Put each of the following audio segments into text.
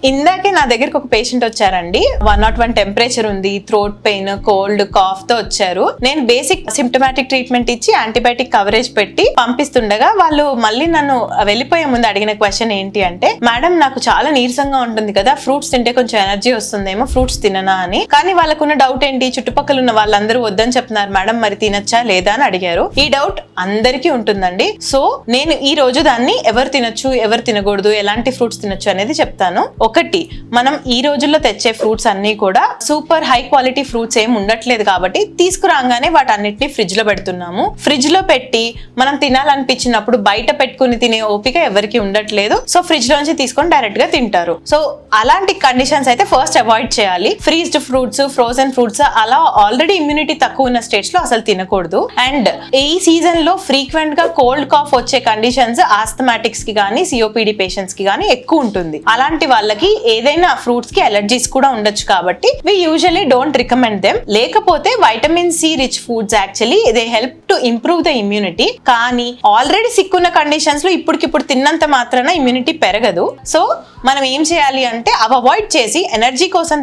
ఇందాకే నా దగ్గరకు ఒక పేషెంట్ వచ్చారండి. 101 టెంపరేచర్ ఉంది, థ్రోట్ పెయిన్, కోల్డ్, కాఫ్ తో వచ్చారు. నేను బేసిక్ సిమ్టమాటిక్ ట్రీట్మెంట్ ఇచ్చి యాంటీబయాటిక్ కవరేజ్ పెట్టి పంపిస్తుండగా వాళ్ళు మళ్ళీ నన్ను వెళ్ళిపోయే ముందు అడిగిన క్వశ్చన్ ఏంటి అంటే, మేడం నాకు చాలా నీరసంగా ఉంటుంది కదా, ఫ్రూట్స్ తింటే కొంచెం ఎనర్జీ వస్తుందేమో, ఫ్రూట్స్ తిననా అని. కానీ వాళ్ళకున్న డౌట్ ఏంటి, చుట్టుపక్కల ఉన్న వాళ్ళందరూ వద్దని చెప్తున్నారు మేడం, మరి తినచ్చా లేదా అని అడిగారు. ఈ డౌట్ అందరికీ ఉంటుందండి. సో నేను ఈ రోజు దాన్ని ఎవరు తినొచ్చు, ఎవరు తినకూడదు, ఎలాంటి ఫ్రూట్స్ తినొచ్చు అనేది చెప్తాను. ఒకటి, మనం ఈ రోజుల్లో తెచ్చే ఫ్రూట్స్ అన్ని కూడా సూపర్ హై క్వాలిటీ ఫ్రూట్స్ ఏం ఉండట్లేదు కాబట్టి తీసుకురాగానే వాటన్నిటిని ఫ్రిడ్జ్ లో పెడుతున్నాము. ఫ్రిడ్జ్ లో పెట్టి మనం తినాలనిపించినప్పుడు బయట పెట్టుకుని తినే ఓపిక ఎవరికి ఉండట్లేదు. సో ఫ్రిడ్జ్ లోంచి తీసుకొని డైరెక్ట్ గా తింటారు. సో అలాంటి కండిషన్స్ అయితే ఫస్ట్ అవాయిడ్ చేయాలి. ఫ్రీజ్డ్ ఫ్రూట్స్, ఫ్రోజన్ ఫ్రూట్స్ అలా ఆల్రెడీ ఇమ్యూనిటీ తక్కువ ఉన్న స్టేట్స్ లో అసలు తినకూడదు. అండ్ ఈ సీజన్ లో ఫ్రీక్వెంట్ గా కోల్డ్ కాఫ్ వచ్చే కండిషన్స్ ఆస్థమాటిక్స్ కి గానీ, సిఓపిడి పేషెంట్స్ కి గానీ ఎక్కువ ఉంటుంది. అలాంటి వాళ్ళకి ఏదైనా ఫ్రూట్స్ కి అలర్జీస్ కూడా ఉండొచ్చు కాబట్టి we usually don't recommend them. లేకపోతే vitamin C rich foods actually they help to improve the immunity. కానీ ఆల్రెడీ సిక్ ఉన్న కండిషన్స్ లో ఇప్పటికిప్పుడు తిన్నంత మాత్రాన ఇమ్యూనిటీ పెరగదు. సో మనం ఏం చేయాలి అంటే అవి అవాయిడ్ చేసి ఎనర్జీ కోసం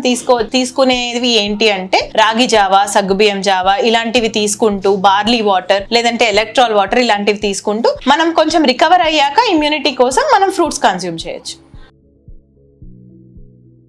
తీసుకునేవి ఏంటి అంటే రాగి జావా, సగ్గుబియ్యం జావా ఇలాంటివి తీసుకుంటూ, బార్లీ వాటర్ లేదంటే ఎలక్ట్రాల్ వాటర్ ఇలాంటివి తీసుకుంటూ మనం కొంచెం రికవర్ అయ్యాక ఇమ్యూనిటీ కోసం మనం ఫ్రూట్స్ కన్స్యూమ్ చేయొచ్చు.